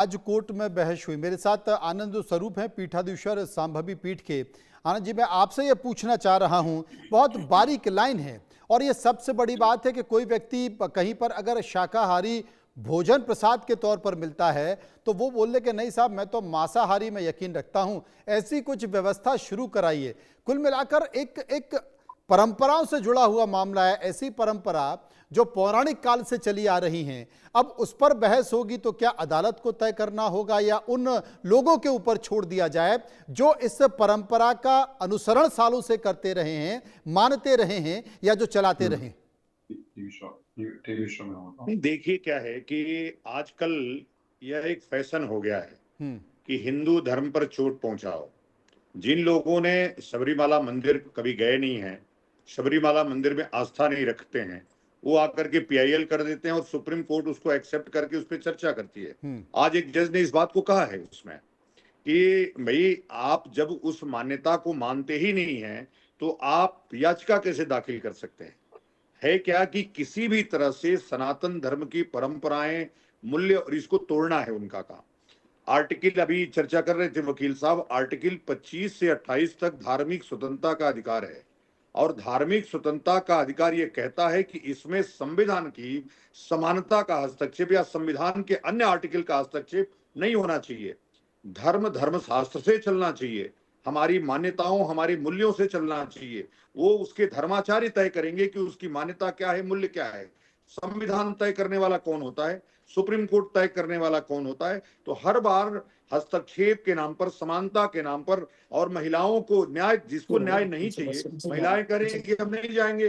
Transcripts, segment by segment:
आज कोर्ट में बहस हुई। मेरे साथ आनंद स्वरूप हैं, पीठाधीश्वर सांभवी पीठ के। आनंद जी, मैं आपसे ये पूछना चाह रहा हूं, बहुत बारीक लाइन है और ये सबसे बड़ी बात है कि कोई व्यक्ति कहीं पर अगर शाकाहारी भोजन प्रसाद के तौर पर मिलता है तो वो बोल ले कि नहीं साहब, मैं तो मांसाहारी में यकीन रखता हूं। ऐसी कुछ व्यवस्था शुरू कराइए। कुल मिलाकर एक एक परंपराओं से जुड़ा हुआ मामला है। ऐसी परंपरा जो पौराणिक काल से चली आ रही हैं, अब उस पर बहस होगी तो क्या अदालत को तय करना होगा या उन लोगों के ऊपर छोड़ दिया जाए जो इस परंपरा का अनुसरण सालों से करते रहे हैं, मानते रहे हैं या जो चलाते रहे हैं? टीवी शो में होता है। देखिए क्या है कि आजकल यह एक फैशन हो गया है कि हिंदू धर्म पर चोट पहुंचाओ। जिन लोगों ने सबरीमाला मंदिर कभी गए नहीं हैं, सबरीमाला मंदिर में आस्था नहीं रखते हैं, वो आकर के पीआईएल कर देते हैं और सुप्रीम कोर्ट उसको एक्सेप्ट करके उस पर चर्चा करती है। आज एक जज ने इस बात को कहा है उसमें कि भाई आप जब उस मान्यता को मानते ही नहीं हैं तो आप याचिका कैसे दाखिल कर सकते हैं। है क्या कि किसी भी तरह से सनातन धर्म की परंपराएं, मूल्य और इसको तोड़ना है उनका काम। आर्टिकल अभी चर्चा कर रहे थे वकील साहब, आर्टिकल 25 से 28 तक धार्मिक स्वतंत्रता का अधिकार है और धार्मिक स्वतंत्रता का अधिकार यह कहता है कि इसमें संविधान की समानता का हस्तक्षेप या संविधान के अन्य आर्टिकल का हस्तक्षेप नहीं होना चाहिए। धर्म धर्म शास्त्र से चलना चाहिए, हमारी मान्यताओं हमारे मूल्यों से चलना चाहिए। वो उसके धर्माचार्य तय करेंगे कि उसकी मान्यता क्या है, मूल्य क्या है। संविधान तय करने वाला कौन होता है, सुप्रीम कोर्ट तय करने वाला कौन होता है। तो हर बार हस्तक्षेप के नाम पर, समानता के नाम पर और महिलाओं को न्याय, जिसको न्याय नहीं चाहिए, महिलाएं करें कि हम नहीं जाएंगे,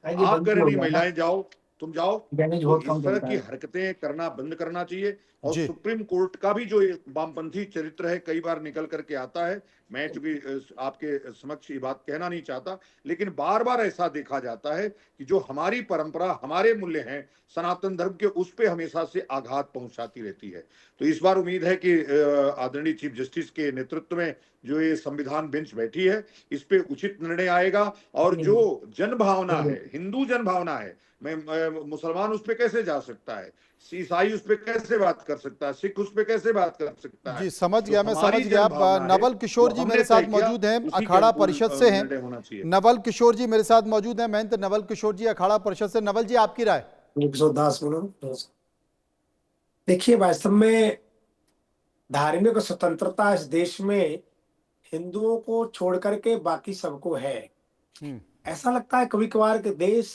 आप करें नहीं, महिलाएं जाओ, तुम जाओ। तो इस तरह की हरकतें करना बंद करना चाहिए। और सुप्रीम कोर्ट का भी जो वामपंथी चरित्र है कई बार निकल करके आता है। मैं चूंकि आपके समक्ष ये बात कहना नहीं चाहता, लेकिन बार बार ऐसा देखा जाता है कि जो हमारी परंपरा, हमारे मूल्य हैं सनातन धर्म के, उस पे हमेशा से आघात पहुंचाती रहती है। तो इस बार उम्मीद है कि आदरणीय चीफ जस्टिस के नेतृत्व में जो ये संविधान बेंच बैठी है, इस पे उचित निर्णय आएगा। और जो जन भावना है, हिंदू जन भावना है, मुसलमान उस पे कैसे जा सकता है, ईसाई उस पे कैसे बात कर सकता है, सिख उस पे कैसे बात कर सकता है। जी समझ गया, मैं समझ गया। नवल किशोर जी मेरे साथ मौजूद हैं, अखाड़ा परिषद से हैं। नवल किशोर जी मेरे साथ मौजूद हैं, महंत नवल किशोर जी, अखाड़ा परिषद से। नवल जी, आपकी राय? 110 बोलो। देखिए, वास्तव में धार्मिक स्वतंत्रता इस देश में हिंदुओं को छोड़ करके बाकी सबको है। ऐसा लगता है कभी कभार कि देश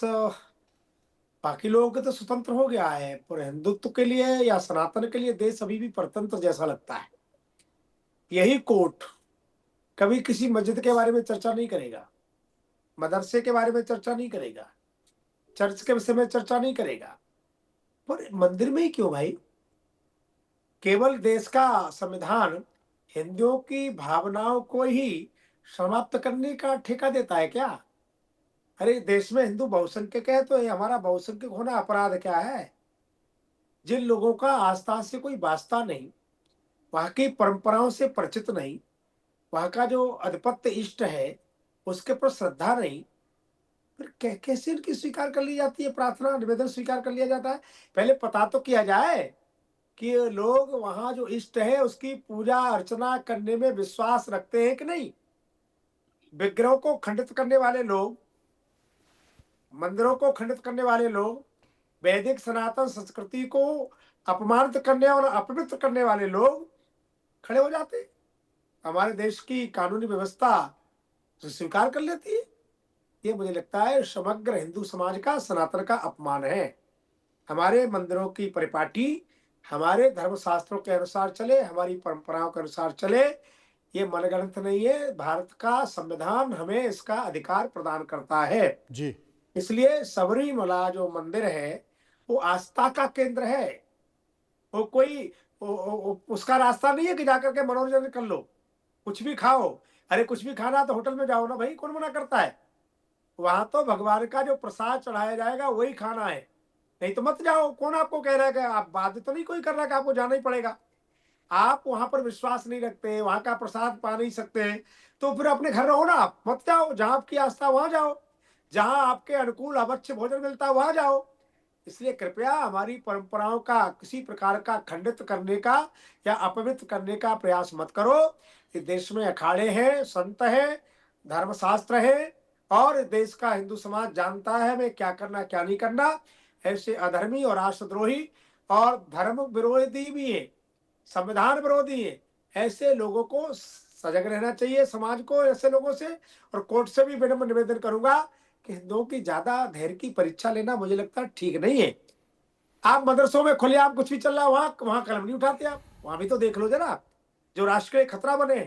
बाकी लोगों के तो स्वतंत्र हो गया है, पर हिंदुत्व के लिए या सनातन के लिए देश अभी भी परतंत्र जैसा लगता है। यही कोर्ट कभी किसी मस्जिद के बारे में चर्चा नहीं करेगा, मदरसे के बारे में चर्चा नहीं करेगा, चर्च के विषय में चर्चा नहीं करेगा, पर मंदिर में ही क्यों भाई? केवल देश का संविधान हिंदुओं की भावनाओं को ही समाप्त करने का ठेका देता है क्या? अरे, देश में हिंदू बहुसंख्यक है तो ये हमारा बहुसंख्यक होना अपराध क्या है? जिन लोगों का आस्था से कोई वास्ता नहीं, वहां की परंपराओं से परिचित नहीं, वहां का जो अधिपत्य इष्ट है उसके पर श्रद्धा नहीं, फिर कैसे इनकी स्वीकार कर ली जाती है? प्रार्थना निवेदन स्वीकार कर लिया जाता है? पहले पता तो किया जाए कि लोग वहां जो इष्ट है उसकी पूजा अर्चना करने में विश्वास रखते हैं कि नहीं। विग्रहों को खंडित करने वाले लोग, मंदिरों को खंडित करने वाले लोग, वैदिक सनातन संस्कृति को अपमानित करने और अपवित्र करने वाले लोग खड़े हो जाते हैं। हमारे देश की कानूनी व्यवस्था स्वीकार कर लेती है। ये मुझे लगता है समग्र हिंदू समाज का, सनातन का अपमान है। हमारे मंदिरों की परिपाटी हमारे धर्मशास्त्रों के अनुसार चले, हमारी परंपराओं के अनुसार चले, ये मनगढ़ंत नहीं है। भारत का संविधान हमें इसका अधिकार प्रदान करता है जी। इसलिए सबरीमला जो मंदिर है वो आस्था का केंद्र है। वो कोई उसका रास्ता नहीं है कि जाकर के मनोरंजन कर लो, कुछ भी खाओ। अरे, कुछ भी खाना तो होटल में जाओ ना भाई, कौन मना करता है? वहां तो भगवान का जो प्रसाद चढ़ाया जाएगा वही खाना है, नहीं तो मत जाओ। कौन आपको कह रहा है कि आप, बाध्य तो नहीं कोई कर रहा है कि आपको जाना ही पड़ेगा। आप वहां पर विश्वास नहीं रखते, वहां का प्रसाद पा नहीं सकते, तो फिर अपने घर रहो ना, आप मत जाओ। जहां आपकी आस्था वहां जाओ, जहां आपके अनुकूल अवश्य भोजन मिलता है वहां जाओ। इसलिए कृपया हमारी परंपराओं का किसी प्रकार का खंडित करने का या अपवित्र करने का प्रयास मत करो। इस देश में अखाड़े हैं, संत हैं, धर्मशास्त्र है, और इस देश का हिंदू समाज जानता है हमें क्या करना क्या नहीं करना। ऐसे अधर्मी और राष्ट्रद्रोही और धर्म विरोधी भी है, संविधान विरोधी है, ऐसे लोगों को सजग रहना चाहिए समाज को ऐसे लोगों से। और कोर्ट से भी विनम्र निवेदन करूंगा कि हिंदुओं की ज्यादा धैर्य की परीक्षा लेना मुझे लगता है ठीक नहीं है। आप मदरसों में खुलेआम कुछ भी चल रहा है, वहां कलम नहीं उठाते आप, वहां भी तो देख लो जरा, जो राष्ट्र के खतरा बने।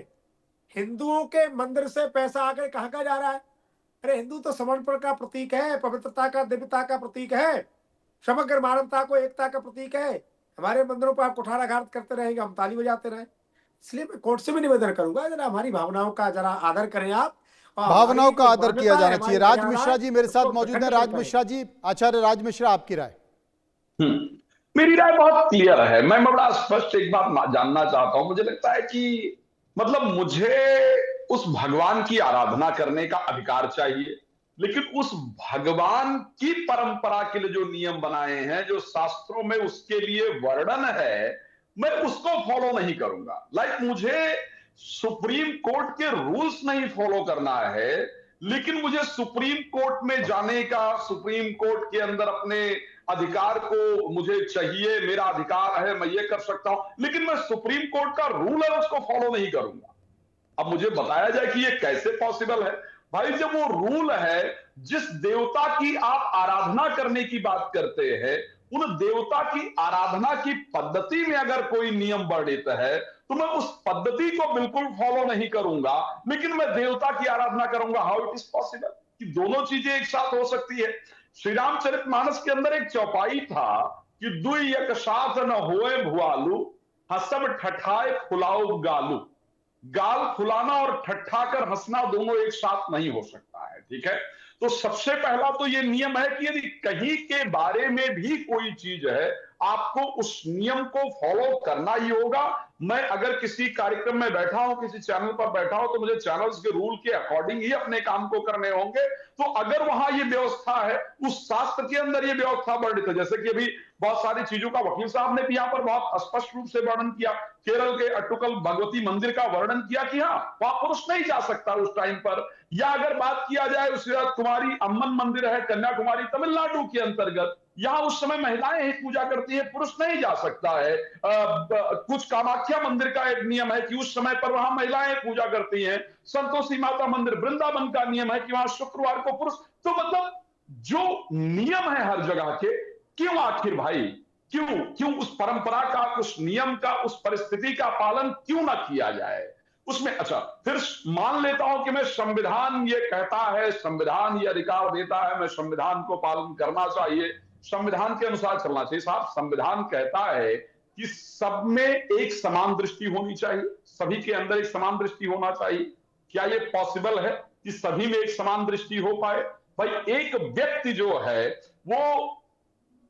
हिंदुओं के मंदिर से पैसा आकर कहाँ जा रहा है? अरे हिंदू तो समर्पण का प्रतीक है, पवित्रता का, दिव्यता का प्रतीक है, समग्र मानवता को एकता का प्रतीक है। हमारे मंदिरों पर आप कुठाराघात करते रहेंगे, हम ताली बजाते रहे। इसलिए मैं कोर्ट से भी निवेदन करूंगा, जरा हमारी भावनाओं का जरा आदर करें आप, और भावनाओं का आदर किया जाना हमारी चाहिए। राज मर्यादा मिश्रा जी मेरे साथ मौजूद हैं। राज मिश्रा जी, आचार्य राज मिश्रा, आपकी राय? मेरी राय बहुत क्लियर है। मैं बड़ा स्पष्ट एक बात जानना चाहता हूं। मुझे लगता है कि मतलब मुझे उस भगवान की आराधना करने का अधिकार चाहिए, लेकिन उस भगवान की परंपरा के लिए जो नियम बनाए हैं, जो शास्त्रों में उसके लिए वर्णन है, मैं उसको फॉलो नहीं करूंगा। मुझे सुप्रीम कोर्ट के रूल्स नहीं फॉलो करना है, लेकिन मुझे सुप्रीम कोर्ट में जाने का, सुप्रीम कोर्ट के अंदर अपने अधिकार को मुझे चाहिए, मेरा अधिकार है, मैं ये कर सकता हूं, लेकिन मैं सुप्रीम कोर्ट का रूल है उसको फॉलो नहीं करूंगा। अब मुझे बताया जाए कि ये कैसे पॉसिबल है। भाई जब वो रूल है, जिस देवता की आप आराधना करने की बात करते हैं, उन देवता की आराधना की पद्धति में अगर कोई नियम वर्णित है, तो मैं उस पद्धति को बिल्कुल फॉलो नहीं करूंगा, लेकिन मैं देवता की आराधना करूंगा। हाउ इट इज पॉसिबल कि दोनों चीजें एक साथ हो सकती है? श्री रामचरितमानस के अंदर एक चौपाई था कि दुई एक साथ न होए भुआलू, हसब ठठाए फुलाओ गालू। गाल फुलाना और ठट्ठा कर हंसना दोनों एक साथ नहीं हो सकता है, ठीक है? तो सबसे पहला तो ये नियम है कि यदि कहीं के बारे में भी कोई चीज है, आपको उस नियम को फॉलो करना ही होगा। मैं अगर किसी कार्यक्रम में बैठा हूं, किसी चैनल पर बैठा हूं, तो मुझे चैनल्स के रूल के अकॉर्डिंग ही अपने काम को करने होंगे। तो अगर वहां ये व्यवस्था है, उस शास्त्र के अंदर ये व्यवस्था वर्णित है, जैसे कि अभी बहुत सारी चीजों का वकील साहब ने भी यहाँ पर बहुत स्पष्ट रूप से वर्णन किया। केरल के अट्टुकल भगवती मंदिर का वर्णन किया कि हाँ, वहां पुरुष नहीं जा सकता उस टाइम पर। या अगर बात किया जाए उसके बाद कुमारी अम्मन मंदिर है कन्याकुमारी तमिलनाडु के अंतर्गत, यहां उस समय महिलाएं ही पूजा करती है, पुरुष नहीं जा सकता है। कुछ कामाख्या मंदिर का एक नियम है कि उस समय पर वहां महिलाएं पूजा करती हैं। संतोषी माता मंदिर वृंदावन का नियम है कि वहां शुक्रवार को पुरुष। तो मतलब जो नियम है हर जगह के, क्यों आखिर भाई, क्यों उस परंपरा का, उस नियम का, उस परिस्थिति का पालन क्यों ना किया जाए उसमें? अच्छा, फिर मान लेता हूं कि मैं संविधान ये कहता है, संविधान ये अधिकार देता है, मैं संविधान को पालन करना चाहिए, संविधान के अनुसार चलना चाहिए। साहब, संविधान कहता है कि सब में एक समान दृष्टि होनी चाहिए, सभी के अंदर एक समान दृष्टि होना चाहिए। क्या ये पॉसिबल है कि सभी में एक समान दृष्टि हो पाए? भाई एक व्यक्ति जो है वो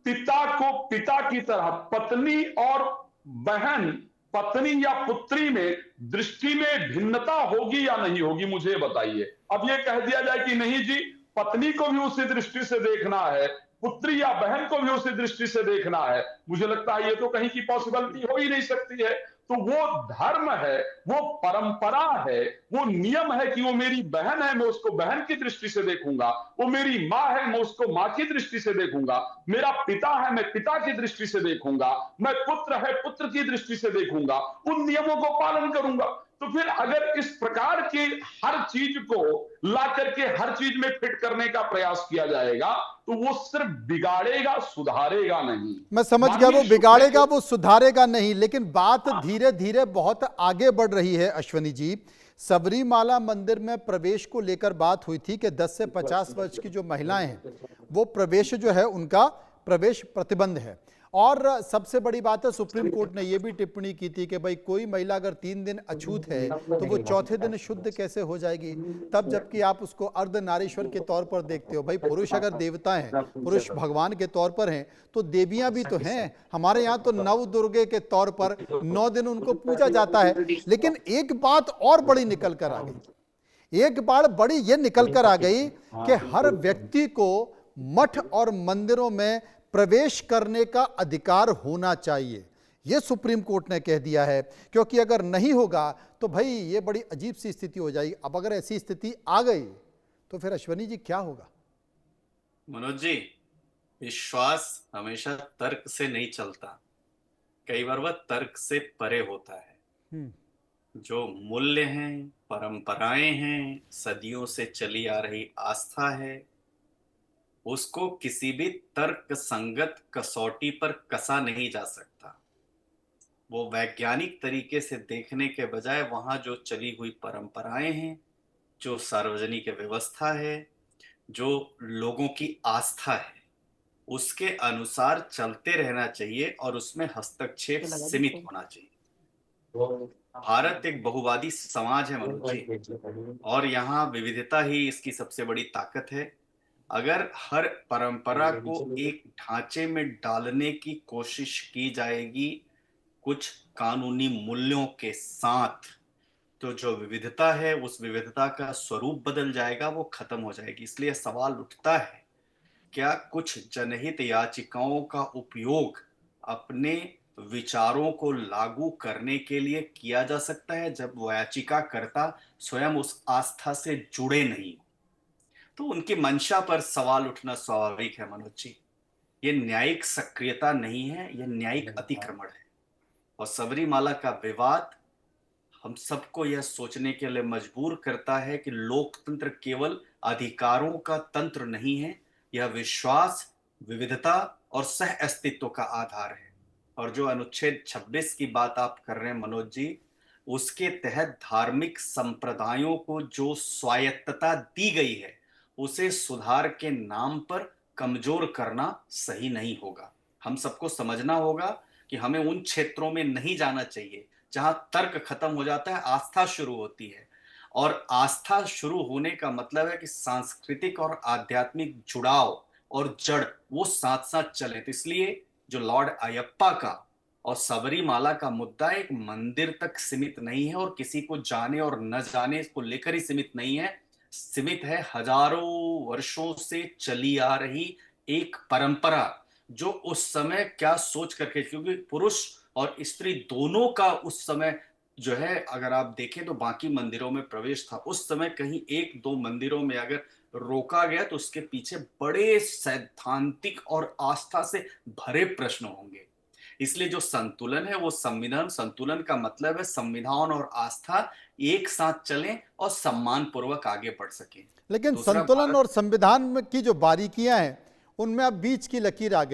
पिता को पिता की तरह, पत्नी और बहन, पत्नी या पुत्री में दृष्टि में भिन्नता होगी या नहीं होगी, मुझे बताइए। अब ये कह दिया जाए कि नहीं जी, पत्नी को भी उसी दृष्टि से देखना है, पुत्री या बहन को भी उसी दृष्टि से देखना है, मुझे लगता है ये तो कहीं की पॉसिबिलिटी हो ही नहीं सकती है। तो वो धर्म है, वो परंपरा है, वो नियम है कि वो मेरी बहन है, मैं उसको बहन की दृष्टि से देखूंगा, वो मेरी माँ है, मैं उसको माँ की दृष्टि से देखूंगा, मेरा पिता है, मैं पिता की दृष्टि से देखूंगा, मैं पुत्र है, पुत्र की दृष्टि से देखूंगा, उन नियमों को पालन करूंगा। तो फिर अगर इस प्रकार की हर चीज को ला करके हर चीज में फिट करने का प्रयास किया जाएगा, तो वो सिर्फ बिगाड़ेगा, सुधारेगा नहीं। मैं समझ गया, वो बिगाड़ेगा, वो सुधारेगा नहीं। लेकिन बात धीरे धीरे बहुत आगे बढ़ रही है अश्वनी जी। सबरीमाला मंदिर में प्रवेश को लेकर बात हुई थी कि 10 से 50 वर्ष की जो महिलाएं हैं वो प्रवेश जो है उनका प्रवेश प्रतिबंध है। और सबसे बड़ी बात है, सुप्रीम कोर्ट ने यह भी टिप्पणी की थी कि भाई कोई महिला अगर 3 दिन अछूत है तो वो चौथे दिन शुद्ध कैसे हो जाएगी, तब जबकि आप उसको अर्धनारीश्वर के तौर पर देखते हो। भाई पुरुष अगर देवता हैं, पुरुष भगवान के तौर पर हैं, तो देवियां भी तो हैं। हमारे यहाँ तो नव दुर्गे के तौर पर 9 दिन उनको पूजा जाता है। लेकिन एक बात और बड़ी निकल कर आ गई, एक बात बड़ी ये निकल कर आ गई कि हर व्यक्ति को मठ और मंदिरों में प्रवेश करने का अधिकार होना चाहिए। ये सुप्रीम कोर्ट ने कह दिया है, क्योंकि अगर नहीं होगा तो भाई ये बड़ी अजीब सी स्थिति हो जाएगी। अब अगर ऐसी स्थिति आ गई तो फिर अश्वनी जी क्या होगा? मनोज जी, विश्वास हमेशा तर्क से नहीं चलता, कई बार वह तर्क से परे होता है। जो मूल्य हैं, परंपराएं हैं, सदियों से चली आ रही आस्था है, उसको किसी भी तर्क संगत कसौटी पर कसा नहीं जा सकता। वो वैज्ञानिक तरीके से देखने के बजाय वहां जो चली हुई परंपराएं हैं, जो सार्वजनिक व्यवस्था है, जो लोगों की आस्था है, उसके अनुसार चलते रहना चाहिए और उसमें हस्तक्षेप सीमित होना चाहिए। भारत एक बहुवादी समाज है मनोज जी, और यहाँ विविधता ही इसकी सबसे बड़ी ताकत है। अगर हर परंपरा को एक ढांचे में डालने की कोशिश की जाएगी कुछ कानूनी मूल्यों के साथ, तो जो विविधता है उस विविधता का स्वरूप बदल जाएगा, वो खत्म हो जाएगी। इसलिए सवाल उठता है, क्या कुछ जनहित याचिकाओं का उपयोग अपने विचारों को लागू करने के लिए किया जा सकता है जब वो याचिकाकर्ता स्वयं उस आस्था से जुड़े नहीं? तो उनकी मंशा पर सवाल उठना स्वाभाविक है मनोज जी। ये न्यायिक सक्रियता नहीं है, यह न्यायिक अतिक्रमण है। और सबरीमाला का विवाद हम सबको यह सोचने के लिए मजबूर करता है कि लोकतंत्र केवल अधिकारों का तंत्र नहीं है, यह विश्वास, विविधता और सह अस्तित्व का आधार है। और जो अनुच्छेद 26 की बात आप कर रहे हैं मनोज जी, उसके तहत धार्मिक संप्रदायों को जो स्वायत्तता दी गई है, उसे सुधार के नाम पर कमजोर करना सही नहीं होगा। हम सबको समझना होगा कि हमें उन क्षेत्रों में नहीं जाना चाहिए जहां तर्क खत्म हो जाता है, आस्था शुरू होती है। और आस्था शुरू होने का मतलब है कि सांस्कृतिक और आध्यात्मिक जुड़ाव और जड़ वो साथ साथ चले। तो इसलिए जो लॉर्ड अयप्पा का और सबरीमाला का मुद्दा एक मंदिर तक सीमित नहीं है और किसी को जाने और न जाने इसको लेकर ही सीमित नहीं है, सीमित है हजारों वर्षों से चली आ रही एक परंपरा, जो उस समय क्या सोच करके, क्योंकि पुरुष और स्त्री दोनों का उस समय जो है, अगर आप देखें तो बाकी मंदिरों में प्रवेश था। उस समय कहीं एक दो मंदिरों में अगर रोका गया तो उसके पीछे बड़े सैद्धांतिक और आस्था से भरे प्रश्न होंगे। इसलिए जो संतुलन है वो संविधान, संतुलन का मतलब है संविधान और आस्था एक साथ चलें और सम्मान पूर्वक आगे बढ़ सकें। लेकिन संतुलन और संविधान में की जो बारीकियां हैं उनमें अब बीच की लकीर आ गई।